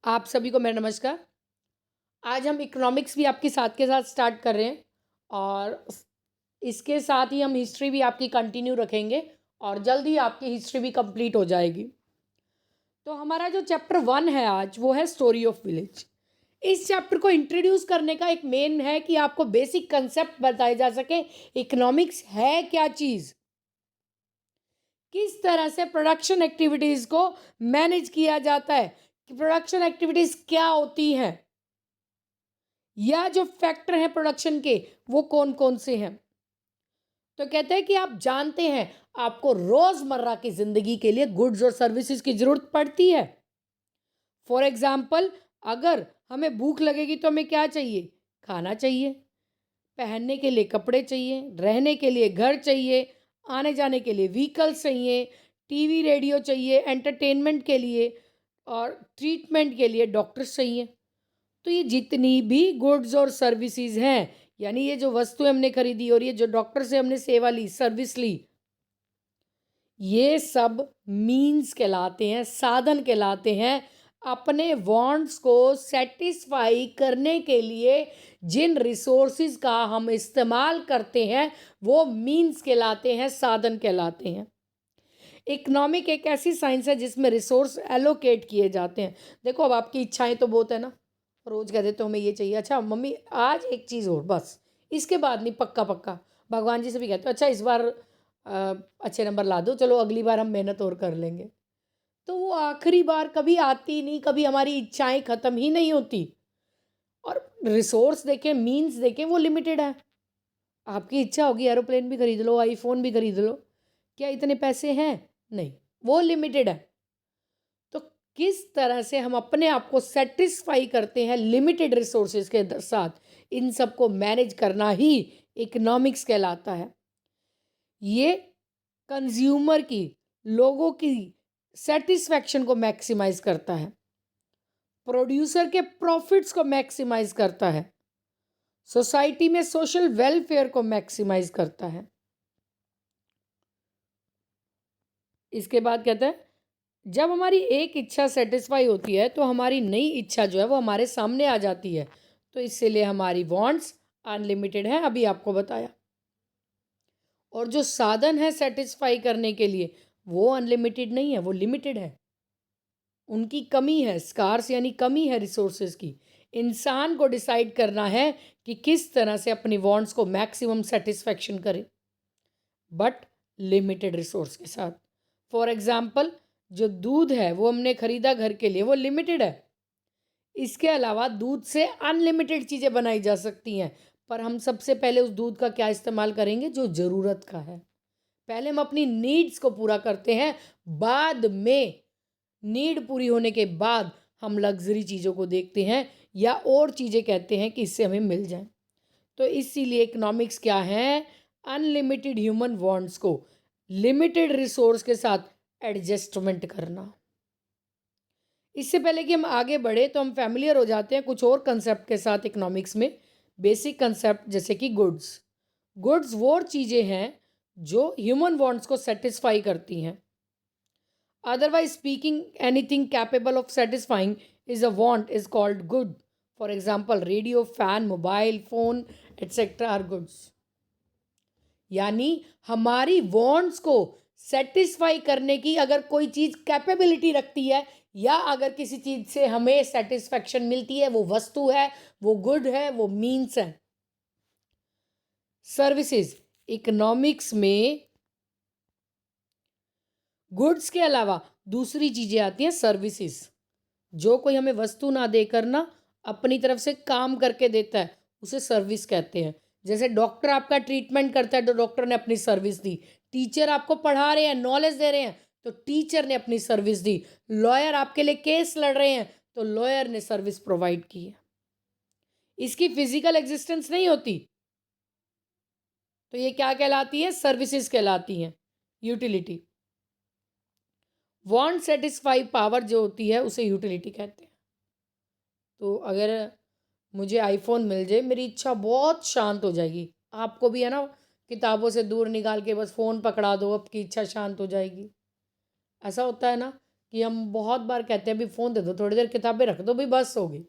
आप सभी को मेरा नमस्कार। आज हम इकोनॉमिक्स भी आपके साथ के साथ स्टार्ट कर रहे हैं और इसके साथ ही हम हिस्ट्री भी आपकी कंटिन्यू रखेंगे और जल्द ही आपकी हिस्ट्री भी कंप्लीट हो जाएगी। तो हमारा जो चैप्टर 1 है आज वो है स्टोरी ऑफ विलेज। इस चैप्टर को इंट्रोड्यूस करने का एक मेन है कि आपको बेसिक कंसेप्ट बताए जा सके। इकोनॉमिक्स है क्या चीज़, किस तरह से प्रोडक्शन एक्टिविटीज़ को मैनेज किया जाता है, कि प्रोडक्शन एक्टिविटीज़ क्या होती हैं या जो फैक्टर हैं प्रोडक्शन के वो कौन कौन से हैं। तो कहते हैं कि आप जानते हैं आपको रोजमर्रा की जिंदगी के लिए गुड्स और सर्विसेज की जरूरत पड़ती है। फॉर एग्जाम्पल, अगर हमें भूख लगेगी तो हमें क्या चाहिए? खाना चाहिए, पहनने के लिए कपड़े चाहिए, रहने के लिए घर चाहिए, आने जाने के लिए व्हीकल्स चाहिए, टीवी रेडियो चाहिए, एंटरटेनमेंट के लिए और ट्रीटमेंट के लिए डॉक्टर्स चाहिए। तो ये जितनी भी गुड्स और सर्विसेज हैं, यानी ये जो वस्तुएं हमने खरीदी और ये जो डॉक्टर से हमने सेवा ली, सर्विस ली, ये सब मीन्स कहलाते हैं, साधन कहलाते हैं अपने वांट्स को सेटिस्फाई करने के लिए। जिन रिसोर्सेज का हम इस्तेमाल करते हैं वो मीन्स कहलाते हैं, साधन कहलाते हैं। इकोनॉमिक एक ऐसी साइंस है जिसमें रिसोर्स एलोकेट किए जाते हैं। देखो, अब आपकी इच्छाएं तो बहुत है ना, रोज कह देते हो हमें ये चाहिए, अच्छा मम्मी आज एक चीज़ और बस, इसके बाद नहीं, पक्का पक्का। भगवान जी से भी कहते हो अच्छा इस बार अच्छे नंबर ला दो, चलो अगली बार हम मेहनत और कर लेंगे। तो वो आखिरी बार कभी आती नहीं, कभी हमारी इच्छाएं ख़त्म ही नहीं होती। और रिसोर्स देखें, मीन्स देखें, वो लिमिटेड है। आपकी इच्छा होगी एरोप्लेन भी खरीद लो, आईफोन भी खरीद लो, क्या इतने पैसे हैं? नहीं, वो लिमिटेड है। तो किस तरह से हम अपने आप को सेटिस्फाई करते हैं लिमिटेड रिसोर्सेज के साथ, इन सब को मैनेज करना ही इकोनॉमिक्स कहलाता है। ये कंज्यूमर की, लोगों की सेटिस्फैक्शन को मैक्सिमाइज करता है, प्रोड्यूसर के प्रॉफिट्स को मैक्सिमाइज करता है, सोसाइटी में सोशल वेलफेयर को मैक्सिमाइज करता है। इसके बाद कहते हैं जब हमारी एक इच्छा सेटिस्फाई होती है तो हमारी नई इच्छा जो है वो हमारे सामने आ जाती है। तो इसीलिए हमारी वांट्स अनलिमिटेड है, अभी आपको बताया। और जो साधन है सेटिस्फाई करने के लिए वो अनलिमिटेड नहीं है, वो लिमिटेड है। उनकी कमी है, स्कार्स यानी कमी है रिसोर्सेज की। इंसान को डिसाइड करना है कि किस तरह से अपनी वांट्स को मैक्सिमम सेटिस्फैक्शन करे, बट लिमिटेड रिसोर्स के साथ। फॉर एग्जाम्पल, जो दूध है वो हमने खरीदा घर के लिए, वो लिमिटेड है। इसके अलावा दूध से अनलिमिटेड चीज़ें बनाई जा सकती हैं, पर हम सबसे पहले उस दूध का क्या इस्तेमाल करेंगे? जो ज़रूरत का है। पहले हम अपनी नीड्स को पूरा करते हैं, बाद में नीड पूरी होने के बाद हम लग्जरी चीज़ों को देखते हैं या और चीज़ें कहते हैं कि इससे हमें मिल जाए। तो इसीलिए इकोनॉमिक्स क्या है? अनलिमिटेड ह्यूमन वांट्स को लिमिटेड रिसोर्स के साथ एडजस्टमेंट करना। इससे पहले कि हम आगे बढ़े तो हम फैमिलियर हो जाते हैं कुछ और कंसेप्ट के साथ इकोनॉमिक्स में। बेसिक कंसेप्ट जैसे कि गुड्स। गुड्स वो चीज़ें हैं जो ह्यूमन वांट्स को सेटिस्फाई करती हैं। Otherwise speaking, anything capable of satisfying is a want is called good. For example, radio, fan, mobile phone etcetera are goods. यानी हमारी वांट्स को सेटिस्फाई करने की अगर कोई चीज़ कैपेबिलिटी रखती है या अगर किसी चीज़ से हमें सेटिस्फैक्शन मिलती है, वो वस्तु है, वो गुड है, वो मीन्स है। सर्विसेज, इकोनॉमिक्स में गुड्स के अलावा दूसरी चीज़ें आती हैं, सर्विसेज। जो कोई हमें वस्तु ना देकर ना अपनी तरफ से काम करके देता है उसे सर्विस कहते हैं। जैसे डॉक्टर आपका ट्रीटमेंट करता है तो डॉक्टर ने अपनी सर्विस दी। टीचर आपको पढ़ा रहे हैं, नॉलेज दे रहे हैं, तो टीचर ने अपनी सर्विस दी। लॉयर आपके लिए केस लड़ रहे हैं तो लॉयर ने सर्विस प्रोवाइड की है। इसकी फिजिकल एग्जिस्टेंस नहीं होती तो ये क्या कहलाती है? सर्विसेज कहलाती हैं, यूटिलिटी। वांट सेटिस्फाई पावर जो होती है उसे यूटिलिटी कहते हैं। तो अगर मुझे आईफोन मिल जाए, मेरी इच्छा बहुत शांत हो जाएगी। आपको भी है ना, किताबों से दूर निकाल के बस फ़ोन पकड़ा दो, आपकी इच्छा शांत हो जाएगी। ऐसा होता है ना कि हम बहुत बार कहते हैं अभी फ़ोन दे दो, थोड़ी देर किताबें रख दो, भाई बस हो गई।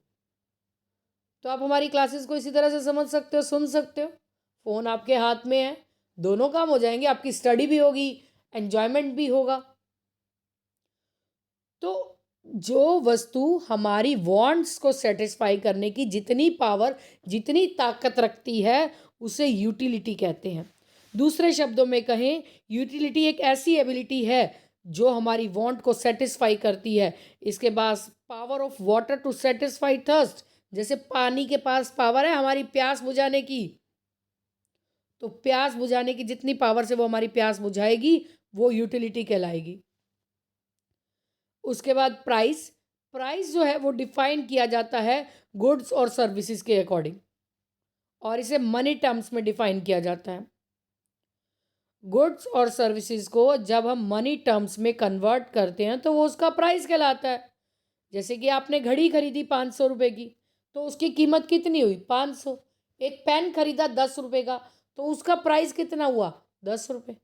तो आप हमारी क्लासेस को इसी तरह से समझ सकते हो, सुन सकते हो। फ़ोन आपके हाथ में है, दोनों काम हो जाएंगे, आपकी स्टडी भी होगी, एन्जॉयमेंट भी होगा। तो जो वस्तु हमारी वांट्स को सेटिस्फाई करने की जितनी पावर, जितनी ताकत रखती है, उसे यूटिलिटी कहते हैं। दूसरे शब्दों में कहें, यूटिलिटी एक ऐसी एबिलिटी है जो हमारी वांट को सेटिस्फाई करती है। इसके पास power of water to satisfy thirst, जैसे पानी के पास पावर है हमारी प्यास बुझाने की, तो प्यास बुझाने की जितनी पावर से वो हमारी प्यास बुझाएगी, वो यूटिलिटी कहलाएगी। उसके बाद प्राइस, प्राइस जो है वो डिफाइन किया जाता है गुड्स और सर्विसेज के अकॉर्डिंग, और इसे मनी टर्म्स में डिफाइन किया जाता है। गुड्स और सर्विसेज को जब हम मनी टर्म्स में कन्वर्ट करते हैं तो वो उसका प्राइस कहलाता है। जैसे कि आपने घड़ी खरीदी 500 रुपये की, तो उसकी कीमत कितनी हुई? 500। एक पेन खरीदा 10 रुपये का, तो उसका प्राइस कितना हुआ? 10 रुपये।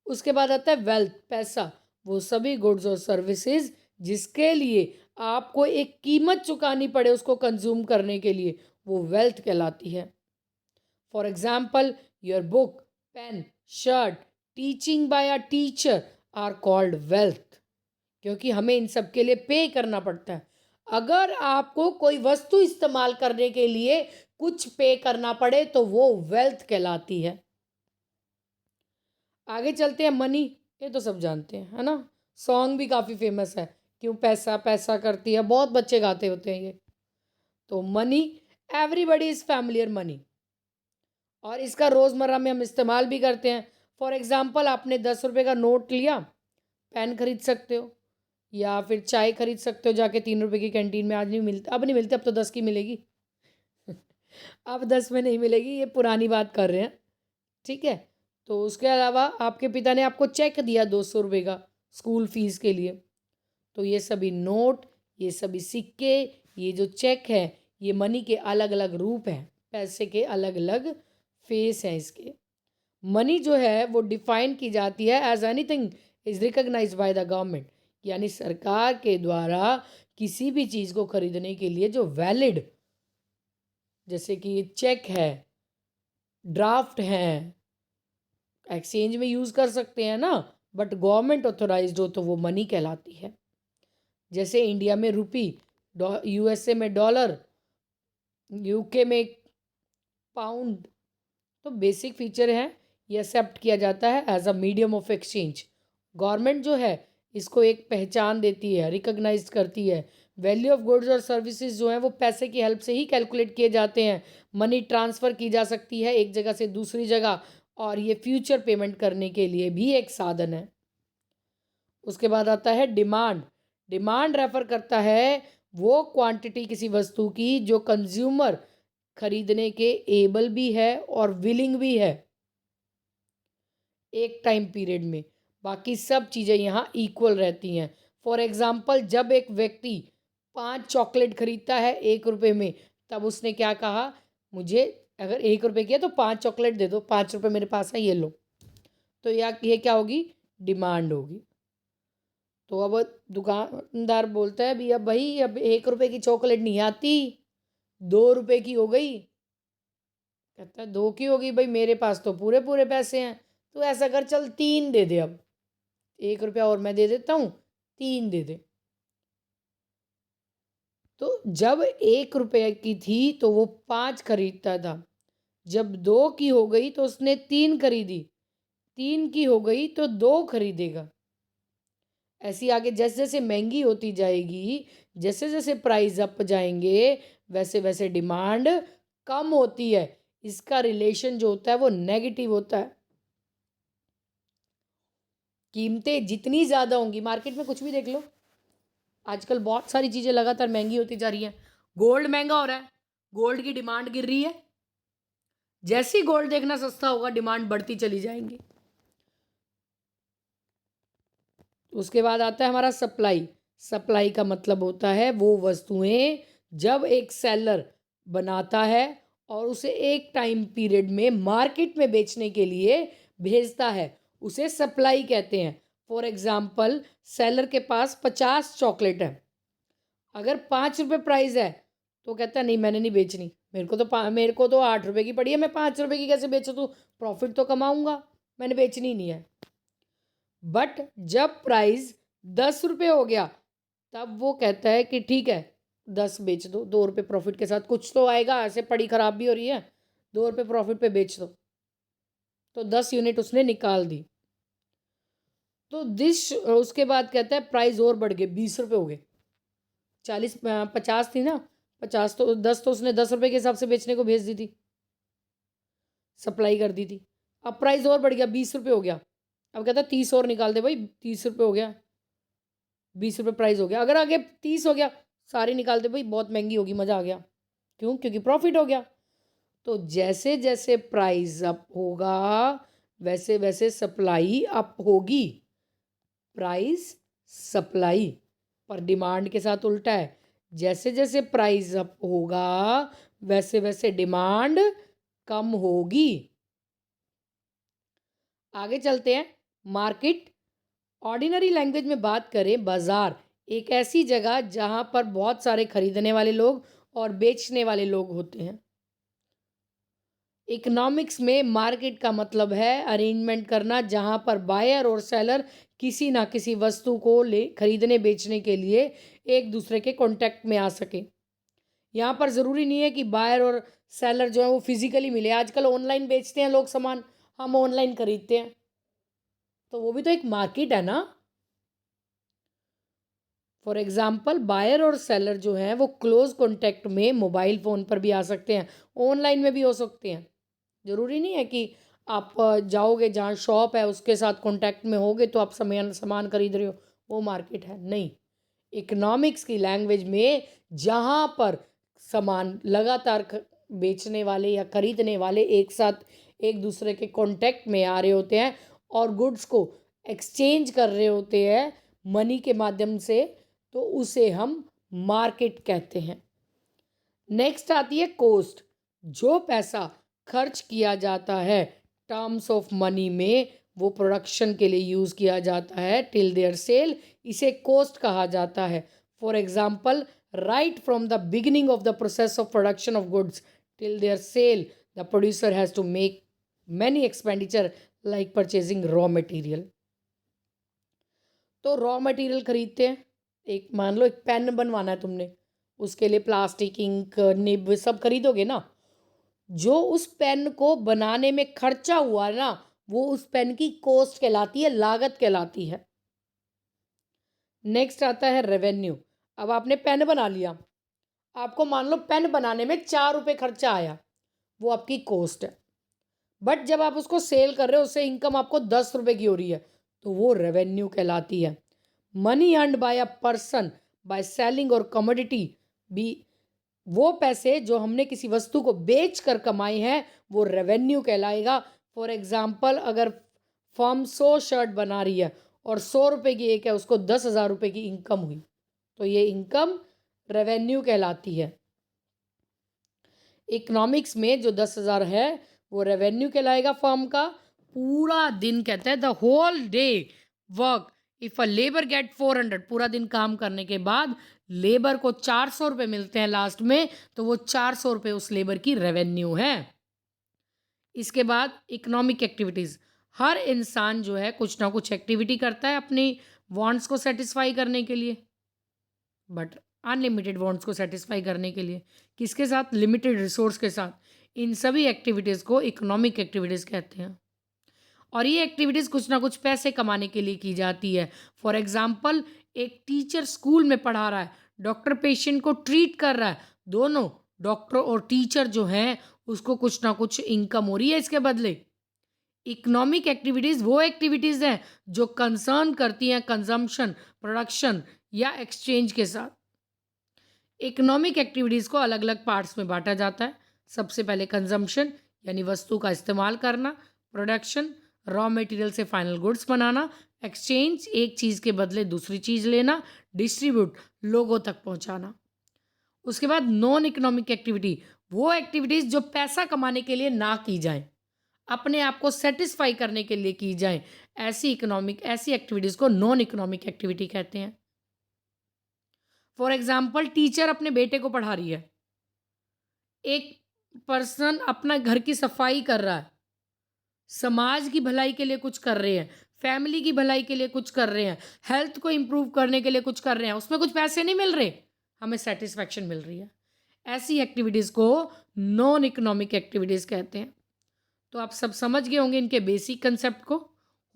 उसके बाद आता है वेल्थ, पैसा। वो सभी गुड्स और सर्विसेज जिसके लिए आपको एक कीमत चुकानी पड़े उसको कंज्यूम करने के लिए, वो वेल्थ कहलाती है। For example, your book, pen, shirt, teaching by a teacher are called wealth, क्योंकि हमें इन सब के लिए पे करना पड़ता है। अगर आपको कोई वस्तु इस्तेमाल करने के लिए कुछ पे करना पड़े तो वो वेल्थ कहलाती है। आगे चलते हैं, मनी, ये तो सब जानते हैं, है ना। सॉन्ग भी काफ़ी फेमस है, क्यों पैसा पैसा करती है, बहुत बच्चे गाते होते हैं ये। तो money, everybody is familiar money, और इसका रोज़मर्रा में हम इस्तेमाल भी करते हैं। फॉर एग्ज़ाम्पल, आपने 10 रुपये का नोट लिया, पेन खरीद सकते हो, या फिर चाय खरीद सकते हो जाके 3 रुपये की कैंटीन में। आज नहीं मिलती, अब नहीं मिलती, अब तो 10 की मिलेगी। अब 10 में नहीं मिलेगी, ये पुरानी बात कर रहे हैं, ठीक है। तो उसके अलावा आपके पिता ने आपको चेक दिया 200 रुपये का स्कूल फीस के लिए, तो ये सभी नोट, ये सभी सिक्के, ये जो चेक है, ये मनी के अलग अलग रूप हैं, पैसे के अलग अलग फेस हैं इसके। मनी जो है वो डिफाइन की जाती है as anything is recognise by the government, यानी सरकार के द्वारा किसी भी चीज़ को खरीदने के लिए जो वैलिड, जैसे कि चेक है, ड्राफ्ट हैं, एक्सचेंज में यूज़ कर सकते हैं ना, बट गवर्नमेंट ऑथोराइज्ड हो तो वो मनी कहलाती है। जैसे इंडिया में रुपी, यूएसए में डॉलर, यूके में पाउंड। तो बेसिक फीचर है, ये एक्सेप्ट किया जाता है as a medium of exchange. Government जो है इसको एक पहचान देती है, रिकॉग्नाइज करती है। वैल्यू ऑफ गुड्स और सर्विसेज जो हैं वो पैसे की हेल्प से ही कैलकुलेट किए जाते हैं। मनी ट्रांसफ़र की जा सकती है एक जगह से दूसरी जगह, और ये फ्यूचर पेमेंट करने के लिए भी एक साधन है। उसके बाद आता है डिमांड। डिमांड रेफर करता है वो क्वांटिटी किसी वस्तु की जो कंज्यूमर खरीदने के एबल भी है और विलिंग भी है एक टाइम पीरियड में। बाकी सब चीज़ें यहाँ इक्वल रहती हैं। फॉर एग्ज़ाम्पल, जब एक व्यक्ति 5 चॉकलेट खरीदता है 1 रुपये में, तब उसने क्या कहा? मुझे अगर 1 रुपये की है तो 5 चॉकलेट दे दो, 5 रुपये मेरे पास है, ये लो। तो या ये क्या होगी? डिमांड होगी। तो अब दुकानदार बोलता है भैया भाई अब 1 रुपये की चॉकलेट नहीं आती, 2 रुपये की हो गई। कहता है 2 की होगी भाई, मेरे पास तो पूरे पूरे पैसे हैं। तो ऐसा कर, चल 3 दे दे, अब 1 रुपया और मैं दे देता हूँ, 3 दे दे। तो जब 1 रुपये की थी तो वो 5 खरीदता था, जब 2 की हो गई तो उसने 3 खरीदी, 3 की हो गई तो 2 खरीदेगा। ऐसी आगे जैसे जैसे महंगी होती जाएगी, जैसे जैसे प्राइस अप जाएंगे, वैसे वैसे डिमांड कम होती है। इसका रिलेशन जो होता है वो नेगेटिव होता है। कीमतें जितनी ज़्यादा होंगी, मार्केट में कुछ भी देख लो, आजकल बहुत सारी चीज़ें लगातार महंगी होती जा रही हैं। गोल्ड महंगा हो रहा है, गोल्ड की डिमांड गिर रही है। जैसे ही गोल्ड देखना सस्ता होगा, डिमांड बढ़ती चली जाएंगी। उसके बाद आता है हमारा सप्लाई। सप्लाई का मतलब होता है वो वस्तुएं जब एक सेलर बनाता है और उसे एक टाइम पीरियड में मार्केट में बेचने के लिए भेजता है, उसे सप्लाई कहते हैं। फॉर एग्जाम्पल सेलर के पास 50 चॉकलेट है, अगर 5 रुपये प्राइस है तो कहता है नहीं मैंने नहीं बेचनी, मेरे को तो 8 रुपये की पड़ी है, मैं 5 रुपये की कैसे बेचूँ, तो प्रॉफिट तो कमाऊंगा, मैंने बेचनी नहीं है। बट जब प्राइस 10 रुपये हो गया तब वो कहता है कि ठीक है 10 बेच दो, 2 रुपये प्रॉफिट के साथ, कुछ तो आएगा, ऐसे पड़ी खराब भी हो रही है, 2 रुपये प्रॉफिट पे बेच दो। तो 10 यूनिट उसने निकाल दी। तो उसके बाद कहता है प्राइस और बढ़ गए, 20 रुपये हो गए, 50 थी ना, 50 तो 10 तो उसने 10 रुपये के हिसाब से बेचने को भेज दी थी, सप्लाई कर दी थी। अब प्राइस और बढ़ गया, 20 रुपये हो गया, अब कहता है 30 और निकाल दे भाई, 30 रुपये हो गया, 20 रुपये प्राइस हो गया, अगर आगे 30 हो गया सारी निकाल दे भाई, बहुत महंगी होगी, मज़ा आ गया, क्यों, क्योंकि प्रॉफिट हो गया। तो जैसे जैसे प्राइस अप होगा वैसे वैसे सप्लाई अप होगी, प्राइस सप्लाई, पर डिमांड के साथ उल्टा है, जैसे जैसे प्राइस अप होगा वैसे वैसे डिमांड कम होगी। आगे चलते हैं, मार्केट। ऑर्डिनरी लैंग्वेज में बात करें, बाजार एक ऐसी जगह जहां पर बहुत सारे खरीदने वाले लोग और बेचने वाले लोग होते हैं। इकोनॉमिक्स में मार्केट का मतलब है अरेंजमेंट करना जहां पर बायर और सेलर किसी ना किसी वस्तु को खरीदने बेचने के लिए एक दूसरे के कांटेक्ट में आ सके। यहाँ पर ज़रूरी नहीं है कि बायर और सेलर जो है वो फिजिकली मिले, आजकल ऑनलाइन बेचते हैं लोग सामान, हम ऑनलाइन खरीदते हैं, तो वो भी तो एक मार्केट है ना। फॉर एग्जाम्पल बायर और सेलर जो हैं वो क्लोज कॉन्टैक्ट में मोबाइल फ़ोन पर भी आ सकते हैं, ऑनलाइन में भी हो सकते हैं। ज़रूरी नहीं है कि आप जाओगे जहाँ शॉप है उसके साथ कॉन्टैक्ट में होगे तो आप सामान खरीद रहे हो, वो मार्केट है नहीं। इकोनॉमिक्स की लैंग्वेज में जहाँ पर सामान लगातार बेचने वाले या खरीदने वाले एक साथ एक दूसरे के कांटेक्ट में आ रहे होते हैं और गुड्स को एक्सचेंज कर रहे होते हैं मनी के माध्यम से, तो उसे हम मार्केट कहते हैं। नेक्स्ट आती है कॉस्ट। जो पैसा खर्च किया जाता है टर्म्स ऑफ मनी में, वो प्रोडक्शन के लिए यूज़ किया जाता है टिल देयर सेल, इसे कॉस्ट कहा जाता है। For example, right from the beginning of the process of production of goods till their sale, the producer has to make many expenditure like purchasing raw material. तो raw material खरीदते हैं, एक मान लो एक पेन बनवाना है तुमने, उसके लिए प्लास्टिक, इंक, निब सब खरीदोगे ना, जो उस पेन को बनाने में खर्चा हुआ ना वो उस पेन की कॉस्ट कहलाती है, लागत कहलाती है। नेक्स्ट आता है रेवेन्यू। अब आपने पेन बना लिया, आपको मान लो पेन बनाने में 4 रुपये खर्चा आया, वो आपकी कॉस्ट है। बट जब आप उसको सेल कर रहे हो उससे इनकम आपको 10 रुपये की हो रही है, तो वो रेवेन्यू कहलाती है। Money earned bye a person by selling और कमोडिटी भी, वो पैसे जो हमने किसी वस्तु को बेच कर कमाए हैं वो रेवेन्यू कहलाएगा। फॉर एग्जाम्पल, अगर फर्म 100 शर्ट बना रही है और 100 रुपये की एक है, उसको 10,000 रुपये की इनकम हुई, तो ये इनकम रेवेन्यू कहलाती है। इकोनॉमिक्स में जो 10,000 है वो रेवेन्यू कहलाएगा फर्म का। पूरा दिन कहते हैं the whole day work, if a labour get 400, पूरा दिन काम करने के बाद लेबर को 400 रुपये मिलते हैं लास्ट में, तो वो 400 रुपये उस लेबर की रेवेन्यू है। इसके बाद इकोनॉमिक एक्टिविटीज़, हर इंसान जो है कुछ ना कुछ एक्टिविटी करता है अपनी वांट्स को सेटिस्फाई करने के लिए, बट अनलिमिटेड वांट्स को सेटिस्फाई करने के लिए, किसके साथ, लिमिटेड रिसोर्स के साथ। इन सभी एक्टिविटीज़ को इकोनॉमिक एक्टिविटीज़ कहते हैं, और ये एक्टिविटीज़ कुछ ना कुछ पैसे कमाने के लिए की जाती है। फॉर एग्जाम्पल, एक टीचर स्कूल में पढ़ा रहा है, डॉक्टर पेशेंट को ट्रीट कर रहा है, दोनों डॉक्टर और टीचर जो हैं उसको कुछ ना कुछ इनकम हो रही है इसके बदले। इकोनॉमिक एक्टिविटीज़ वो एक्टिविटीज़ हैं जो कंसर्न करती हैं कंजम्पशन, प्रोडक्शन या एक्सचेंज के साथ। इकोनॉमिक एक्टिविटीज़ को अलग अलग पार्ट्स में बांटा जाता है। सबसे पहले कंजम्पशन यानी वस्तु का इस्तेमाल करना, प्रोडक्शन रॉ मटेरियल से फाइनल गुड्स बनाना, एक्सचेंज एक चीज़ के बदले दूसरी चीज़ लेना, डिस्ट्रीब्यूट लोगों तक पहुंचाना। उसके बाद नॉन इकोनॉमिक एक्टिविटी, वो एक्टिविटीज़ जो पैसा कमाने के लिए ना की जाए, अपने आप को सेटिस्फाई करने के लिए की जाए। ऐसी एक्टिविटीज़ को नॉन इकोनॉमिक एक्टिविटी कहते हैं। फॉर एग्जाम्पल, टीचर अपने बेटे को पढ़ा रही है, एक पर्सन अपना घर की सफाई कर रहा है, समाज की भलाई के लिए कुछ कर रहे हैं, फैमिली की भलाई के लिए कुछ कर रहे हैं, हेल्थ को इम्प्रूव करने के लिए कुछ कर रहे हैं, उसमें कुछ पैसे नहीं मिल रहे, हमें सेटिस्फैक्शन मिल रही है। ऐसी एक्टिविटीज़ को नॉन इकोनॉमिक एक्टिविटीज़ कहते हैं। तो आप सब समझ गए होंगे इनके बेसिक कंसेप्ट को।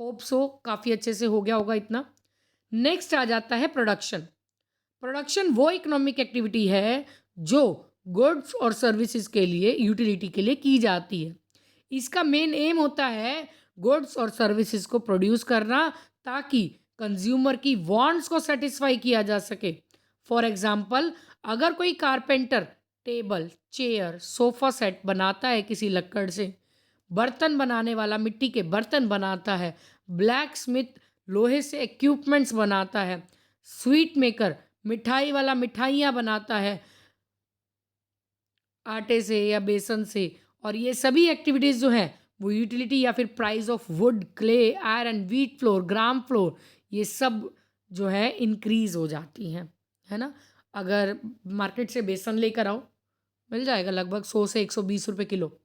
होप सो काफ़ी अच्छे से हो गया होगा इतना। नेक्स्ट आ जाता है प्रोडक्शन। प्रोडक्शन वो इकोनॉमिक एक्टिविटी है जो गुड्स और सर्विसेज के लिए, यूटिलिटी के लिए की जाती है। इसका मेन एम होता है गुड्स और सर्विसेज को प्रोड्यूस करना ताकि कंज्यूमर की वांट्स को सेटिस्फाई किया जा सके। फॉर एग्जाम्पल, अगर कोई carpenter table, chair, sofa set बनाता है किसी लक्कड़ से, बर्तन बनाने वाला मिट्टी के बर्तन बनाता है, ब्लैक स्मिथ लोहे से इक्विपमेंट्स बनाता है, स्वीट मेकर मिठाई वाला मिठाइयाँ बनाता है आटे से या बेसन से, और ये सभी एक्टिविटीज़ जो हैं वो यूटिलिटी या फिर price of would, clay, iron, wheat flour, gram floor, ये सब जो है इंक्रीज़ हो जाती हैं, है ना। अगर मार्केट से बेसन लेकर आओ, मिल जाएगा लगभग 100 से 120 रुपये किलो।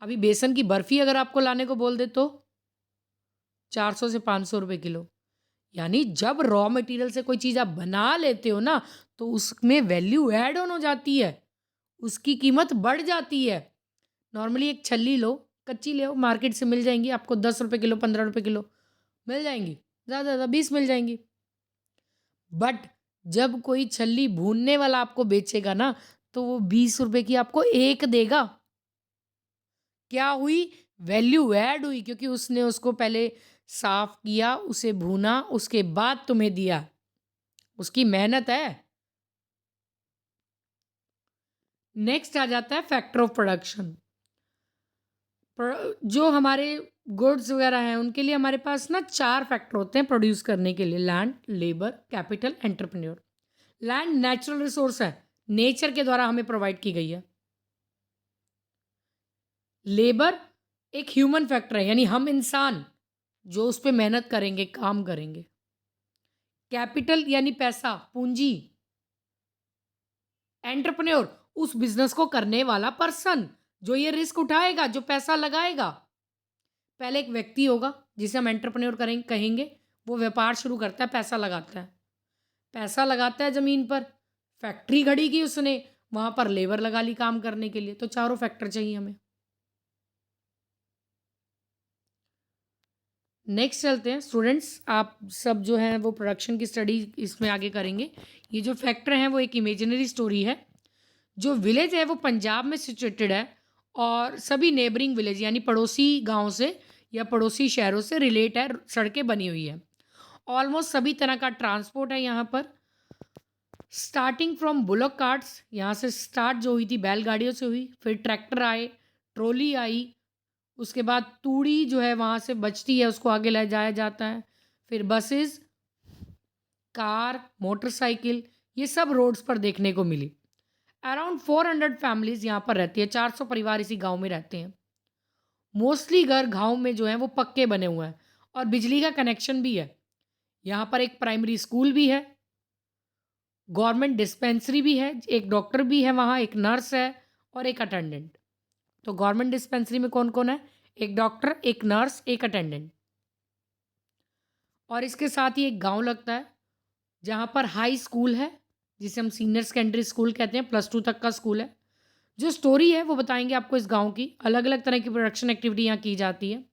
अभी बेसन की बर्फ़ी अगर आपको लाने को बोल दे तो 400 से 500 रुपये किलो। यानी जब रॉ मटेरियल से कोई चीज़ आप बना लेते हो ना, तो उसमें वैल्यू ऐड ऑन हो जाती है, उसकी कीमत बढ़ जाती है। नॉर्मली एक छल्ली लो, कच्ची ले आओ, मार्केट से मिल जाएंगी आपको 10 रुपये किलो, 15 रुपये किलो मिल जाएंगी, ज़्यादा ज़्यादा 20 मिल जाएंगी। बट जब कोई छल्ली भूनने वाला आपको बेचेगा ना, तो वो 20 रुपये की आपको एक देगा। क्या हुई? वैल्यू ऐड हुई, क्योंकि उसने उसको पहले साफ किया, उसे भूना, उसके बाद तुम्हें दिया। उसकी मेहनत है। नेक्स्ट आ जाता है फैक्टर ऑफ प्रोडक्शन। जो हमारे गुड्स वगैरह हैं उनके लिए हमारे पास ना 4 फैक्टर होते हैं प्रोड्यूस करने के लिए: land, labour, capital, entrepreneur. Land natural resource है, नेचर के द्वारा हमें प्रोवाइड की गई है। लेबर एक ह्यूमन फैक्टर है, यानी हम इंसान जो उस पर मेहनत करेंगे, काम करेंगे। कैपिटल यानी पैसा, पूंजी। एंटरप्रेन्योर उस बिजनेस को करने वाला पर्सन जो ये रिस्क उठाएगा, जो पैसा लगाएगा। पहले एक व्यक्ति होगा जिसे हम एंटरप्रेन्योर कहेंगे, वो व्यापार शुरू करता है, पैसा लगाता है ज़मीन पर, फैक्ट्री खड़ी की उसने, वहाँ पर लेबर लगा ली काम करने के लिए। तो चारों फैक्टर चाहिए हमें। नेक्स्ट चलते हैं स्टूडेंट्स, आप सब जो हैं वो प्रोडक्शन की स्टडी इसमें आगे करेंगे। ये जो फैक्टर हैं वो एक इमेजिनरी स्टोरी है। जो विलेज है वो पंजाब में सिचुएटेड है और सभी नेबरिंग विलेज यानी पड़ोसी गांव से या पड़ोसी शहरों से रिलेट है, सड़कें बनी हुई है। ऑलमोस्ट सभी तरह का ट्रांसपोर्ट है यहाँ पर। स्टार्टिंग फ्रॉम बुलक कार्ट्स, यहाँ से स्टार्ट जो हुई थी बैलगाड़ियों से हुई, फिर ट्रैक्टर आए, ट्रॉली आई, उसके बाद तूड़ी जो है वहाँ से बचती है, उसको आगे ले जाया जाता है। फिर बसेस, कार, मोटरसाइकिल, ये सब रोड्स पर देखने को मिली। अराउंड 400 फैमिलीज़ यहाँ पर रहती है, 400 परिवार इसी गांव में रहते हैं। मोस्टली घर गांव में जो हैं वो पक्के बने हुए हैं और बिजली का कनेक्शन भी है। यहाँ पर एक प्राइमरी स्कूल भी है, गवर्नमेंट डिस्पेंसरी भी है, एक डॉक्टर भी है वहाँ, एक नर्स है और एक अटेंडेंट। तो गवर्नमेंट डिस्पेंसरी में कौन कौन है? एक डॉक्टर, एक नर्स, एक अटेंडेंट। और इसके साथ ही एक गांव लगता है जहाँ पर हाई स्कूल है, जिसे हम सीनियर सेकेंडरी स्कूल कहते हैं, +2 तक का स्कूल है। जो स्टोरी है वो बताएंगे आपको इस गांव की। अलग अलग तरह की प्रोडक्शन एक्टिविटी यहाँ की जाती है।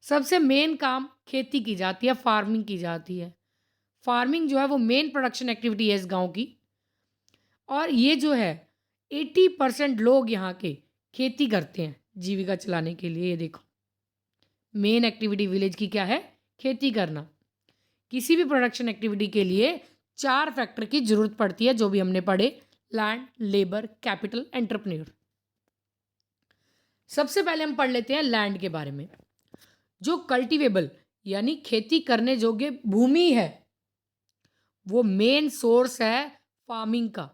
सबसे मेन काम खेती की जाती है, फार्मिंग की जाती है। फार्मिंग जो है वो मेन प्रोडक्शन एक्टिविटी है इस गांव की। और ये जो है 80% लोग यहाँ के खेती करते हैं जीविका चलाने के लिए। ये देखो, मेन एक्टिविटी विलेज की क्या है? खेती करना। किसी भी प्रोडक्शन एक्टिविटी के लिए 4 फैक्टर की जरूरत पड़ती है, जो भी हमने पढ़े: लैंड, लेबर, कैपिटल, एंटरप्रेन्योर। सबसे पहले हम पढ़ लेते हैं लैंड के बारे में। जो कल्टीवेबल यानी खेती करने योग्य भूमि है, वो मेन सोर्स है फार्मिंग का,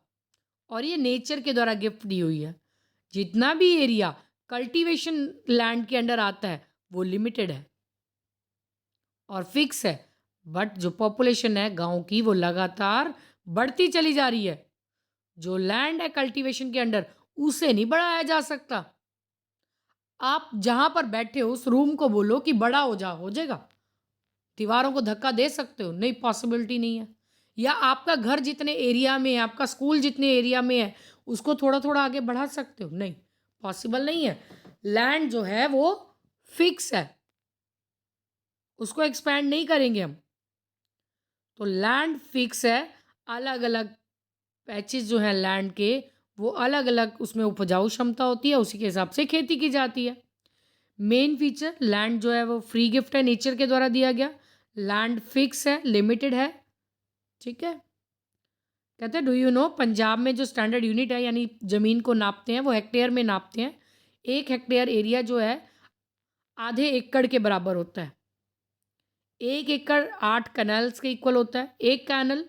और ये नेचर के द्वारा गिफ्ट दी हुई है। जितना भी एरिया कल्टीवेशन लैंड के अंडर आता है वो लिमिटेड है। और फिक्स है, बट जो पॉपुलेशन है गांव की वो लगातार बढ़ती चली जा रही है। जो लैंड है कल्टीवेशन के अंडर, उसे नहीं बढ़ाया जा सकता। आप जहां पर बैठे हो उस रूम को बोलो कि बड़ा हो जाएगा। दीवारों को धक्का दे सकते हो? नहीं, पॉसिबिलिटी नहीं है। या आपका घर जितने एरिया में है, आपका स्कूल जितने एरिया में है, उसको थोड़ा थोड़ा आगे बढ़ा सकते हो? नहीं, पॉसिबल नहीं है। लैंड जो है वो फिक्स है, उसको एक्सपैंड नहीं करेंगे हम। तो लैंड फिक्स है। अलग अलग पैचेस जो हैं लैंड के, वो अलग अलग उसमें उपजाऊ क्षमता होती है, उसी के हिसाब से खेती की जाती है। मेन फीचर, लैंड जो है वो फ्री गिफ्ट है, नेचर के द्वारा दिया गया। लैंड फिक्स है, लिमिटेड है। ठीक है। कहते हैं, डू यू नो, पंजाब में जो स्टैंडर्ड यूनिट है यानी ज़मीन को नापते हैं वो हेक्टेयर में नापते हैं। 1 हेक्टेयर एरिया जो है आधे एकड़ के बराबर होता है। 1 एकड़ 8 कैनल्स के इक्वल होता है। एक कैनल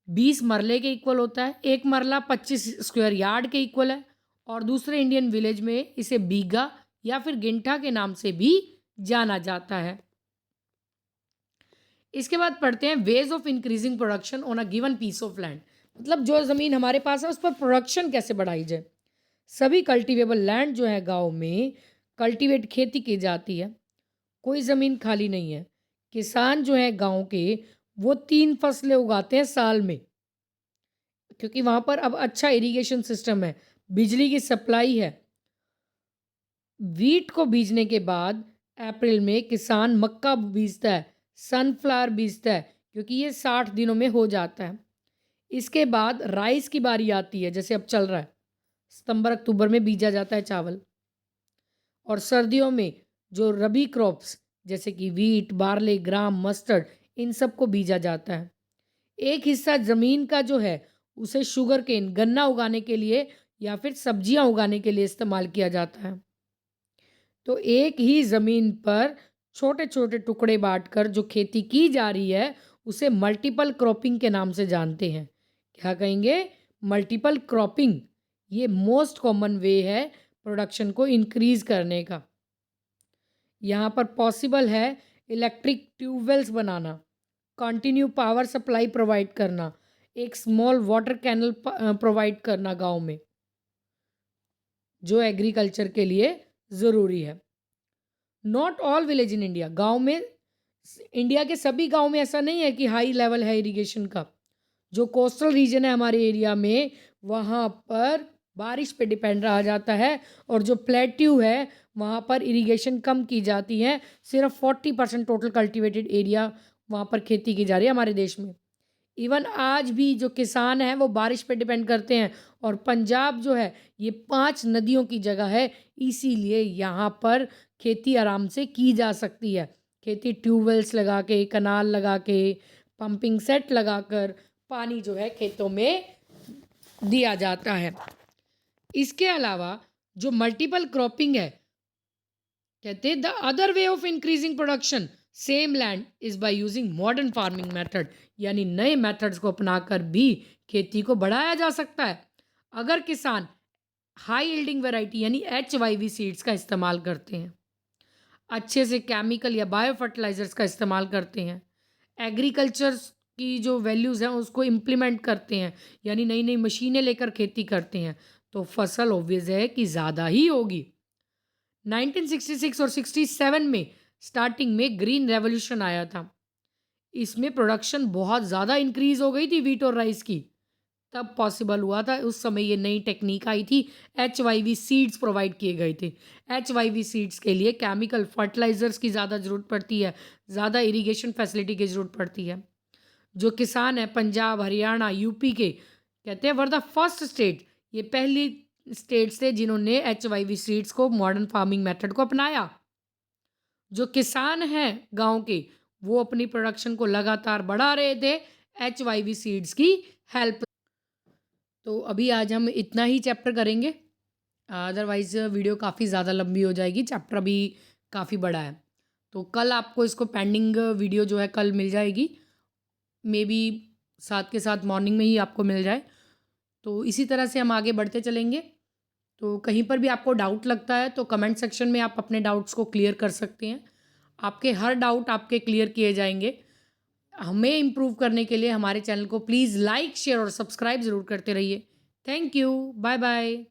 20 मरले के इक्वल होता है। एक मरला 25 स्क्वायर यार्ड के इक्वल है। और दूसरे इंडियन विलेज में इसे बीघा या फिर गिंठा के नाम से भी जाना जाता है। इसके बाद पढ़ते हैं ways of increasing production on a given piece of land. मतलब जो ज़मीन हमारे पास है उस पर प्रोडक्शन कैसे बढ़ाई जाए। सभी कल्टीवेबल लैंड जो है गांव में कल्टीवेट खेती की जाती है। कोई ज़मीन खाली नहीं है। किसान जो है गांव के, वो 3 फसलें उगाते हैं साल में, क्योंकि वहाँ पर अब अच्छा इरिगेशन सिस्टम है, बिजली की सप्लाई है। वीट को बीजने के बाद अप्रैल में किसान मक्का बीजता है, सनफ्लावर बीजता है, क्योंकि ये 60 दिनों में हो जाता है। इसके बाद राइस की बारी आती है, जैसे अब चल रहा है, सितंबर अक्टूबर में बीजा जाता है चावल। और सर्दियों में जो रबी क्रॉप्स जैसे कि वीट, बार्ले, ग्राम, मस्टर्ड, इन सब को बीजा जाता है। एक हिस्सा ज़मीन का जो है उसे शुगर केन, गन्ना उगाने के लिए या फिर सब्जियां उगाने के लिए इस्तेमाल किया जाता है। तो एक ही ज़मीन पर छोटे छोटे टुकड़े बांटकर जो खेती की जा रही है उसे मल्टीपल क्रॉपिंग के नाम से जानते हैं। क्या कहेंगे? Multiple cropping. ये मोस्ट कॉमन वे है प्रोडक्शन को इंक्रीज करने का। यहाँ पर पॉसिबल है इलेक्ट्रिक ट्यूबवेल्स बनाना, कंटिन्यू पावर सप्लाई प्रोवाइड करना, एक स्मॉल वाटर कैनल प्रोवाइड करना गांव में, जो एग्रीकल्चर के लिए ज़रूरी है। Not all village in India, गांव में, इंडिया के सभी गांव में ऐसा नहीं है कि हाई लेवल है इरिगेशन का। जो कोस्टल रीजन है हमारे एरिया में, वहाँ पर बारिश पे डिपेंड रहा जाता है। और जो प्लेट्यू है वहाँ पर इरिगेशन कम की जाती है। सिर्फ 40% टोटल कल्टीवेटेड एरिया वहाँ पर खेती की जा रही है हमारे देश में। इवन आज भी जो किसान हैं वो बारिश पे डिपेंड करते हैं। और पंजाब जो है ये 5 नदियों की जगह है, इसीलिए यहाँ पर खेती आराम से की जा सकती है। खेती ट्यूबवेल्स लगा के, कनाल लगा के, पंपिंग सेट लगाकर पानी जो है खेतों में दिया जाता है। इसके अलावा जो मल्टीपल क्रॉपिंग है, कहते हैं the other way of increasing production same land is by using modern farming method, यानी नए मेथड्स को अपनाकर भी खेती को बढ़ाया जा सकता है। अगर किसान हाई यील्डिंग वैरायटी यानी HYV सीड्स का इस्तेमाल करते हैं, अच्छे से केमिकल या बायो फर्टिलाइजर्स का इस्तेमाल करते हैं, एग्रीकल्चर की जो वैल्यूज़ हैं उसको इम्प्लीमेंट करते हैं, यानी नई नई मशीनें लेकर खेती करते हैं, तो फसल ऑब्वियस है कि ज़्यादा ही होगी। 1966 और 67 में स्टार्टिंग में ग्रीन रेवोल्यूशन आया था। इसमें प्रोडक्शन बहुत ज़्यादा इंक्रीज हो गई थी वीट और राइस की। तब पॉसिबल हुआ था, उस समय ये नई टेक्निक आई थी, HYV सीड्स प्रोवाइड किए गए थे। HYV सीड्स के लिए केमिकल फर्टिलाइजर्स की ज़्यादा ज़रूरत पड़ती है, ज़्यादा इरिगेशन फैसिलिटी की ज़रूरत पड़ती है। जो किसान है पंजाब, हरियाणा, यूपी के, कहते हैं वर द फर्स्ट स्टेट, ये पहली स्टेट्स थे जिन्होंने HYV सीड्स को, मॉडर्न फार्मिंग मेथड को अपनाया। जो किसान हैं गांव के, वो अपनी प्रोडक्शन को लगातार बढ़ा रहे थे HYV सीड्स की हेल्प। तो अभी आज हम इतना ही चैप्टर करेंगे, अदरवाइज़ वीडियो काफ़ी ज़्यादा लंबी हो जाएगी, चैप्टर अभी काफ़ी बड़ा है। तो कल आपको इसको पेंडिंग वीडियो जो है कल मिल जाएगी, मे बी साथ के साथ मॉर्निंग में ही आपको मिल जाए। तो इसी तरह से हम आगे बढ़ते चलेंगे। तो कहीं पर भी आपको डाउट लगता है तो कमेंट सेक्शन में आप अपने डाउट्स को क्लियर कर सकते हैं। आपके हर डाउट आपके क्लियर किए जाएंगे। हमें इम्प्रूव करने के लिए हमारे चैनल को प्लीज़ लाइक शेयर और सब्सक्राइब ज़रूर करते रहिए। Thank you. Bye bye.